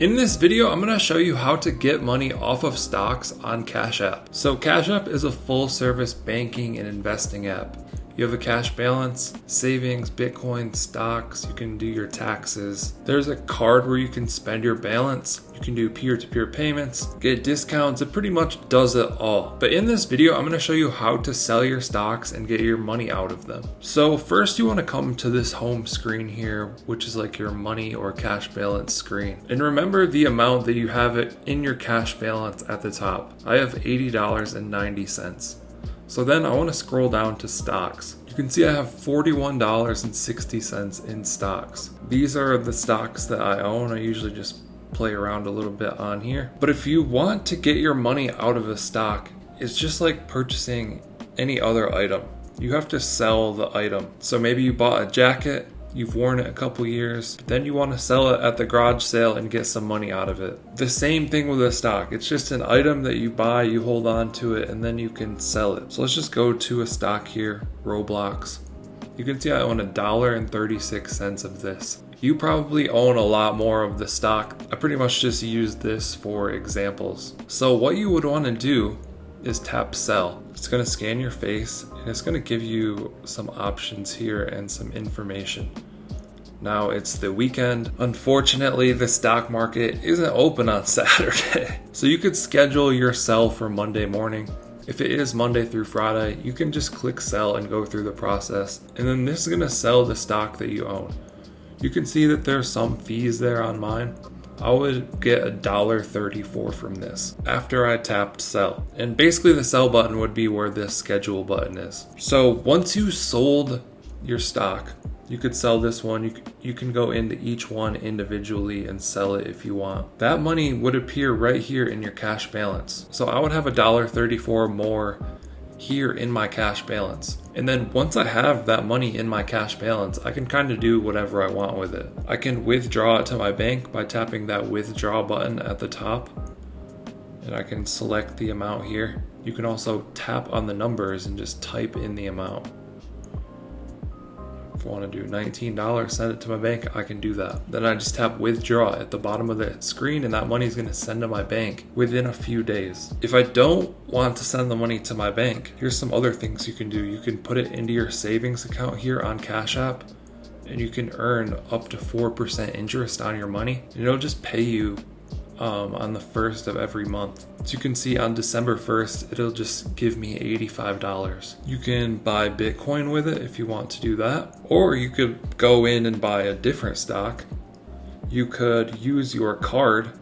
In this video, I'm going to show you how to get money off of stocks on Cash App. So Cash App is a full service banking and investing app. You have a cash balance, savings, Bitcoin, stocks, you can do your taxes. There's a card where you can spend your balance. You can do peer-to-peer payments, get discounts. It pretty much does it all. But in this video, I'm going to show you how to sell your stocks and get your money out of them. So first you want to come to this home screen here, which is like your money or cash balance screen. And remember the amount that you have it in your cash balance at the top. I have $80.90. So then I want to scroll down to stocks. You can see I have $41.60 in stocks. These are the stocks that I own. I usually just play around a little bit on here. But if you want to get your money out of a stock, it's just like purchasing any other item. You have to sell the item. So maybe you bought a jacket, you've worn it a couple years, but then you want to sell it at the garage sale and get some money out of it. The same thing with a stock. It's just an item that you buy, you hold on to it, and then you can sell it. So let's just go to a stock here, Roblox. You can see I own $1.36 of this. You probably own a lot more of the stock. I pretty much just use this for examples. So what you would want to do is tap sell. It's going to scan your face and it's going to give you some options here and some information. Now it's the weekend. Unfortunately, the stock market isn't open on Saturday. So you could schedule your sell for Monday morning. If it is Monday through Friday, you can just click sell and go through the process. And then this is going to sell the stock that you own. You can see that there's some fees there on mine. I would get $1.34 from this after I tapped sell. And basically the sell button would be where this schedule button is. So once you sold your stock, you could sell this one. You can go into each one individually and sell it if you want. That money would appear right here in your cash balance. So I would have $1.34 more here in my cash balance. And then once I have that money in my cash balance, I can kind of do whatever I want with it. I can withdraw it to my bank by tapping that withdraw button at the top. And I can select the amount here. You can also tap on the numbers and just type in the amount. If I want to do $19, send it to my bank, I can do that. Then I just tap withdraw at the bottom of the screen and that money is going to send to my bank within a few days. If I don't want to send the money to my bank, here's some other things you can do. You can put it into your savings account here on Cash App and you can earn up to 4% interest on your money. And it'll just pay you on the 1st of every month. So you can see on December 1st, it'll just give me $85. You can buy Bitcoin with it if you want to do that. Or you could go in and buy a different stock. You could use your card,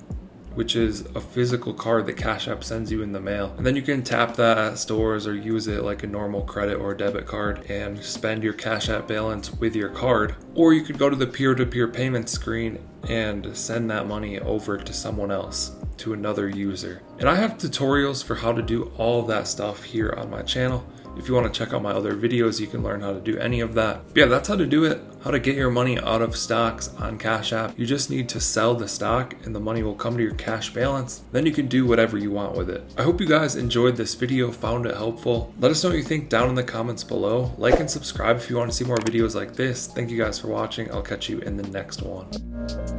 which is a physical card that Cash App sends you in the mail. And then you can tap that at stores or use it like a normal credit or debit card and spend your Cash App balance with your card. Or you could go to the peer-to-peer payment screen and send that money over to someone else, to another user. And I have tutorials for how to do all of that stuff here on my channel. If you want to check out my other videos, you can learn how to do any of that. But yeah, that's how to do it. How to get your money out of stocks on Cash App. You just need to sell the stock and the money will come to your cash balance. Then you can do whatever you want with it. I hope you guys enjoyed this video, found it helpful. Let us know what you think down in the comments below. Like and subscribe if you want to see more videos like this. Thank you guys for watching. I'll catch you in the next one.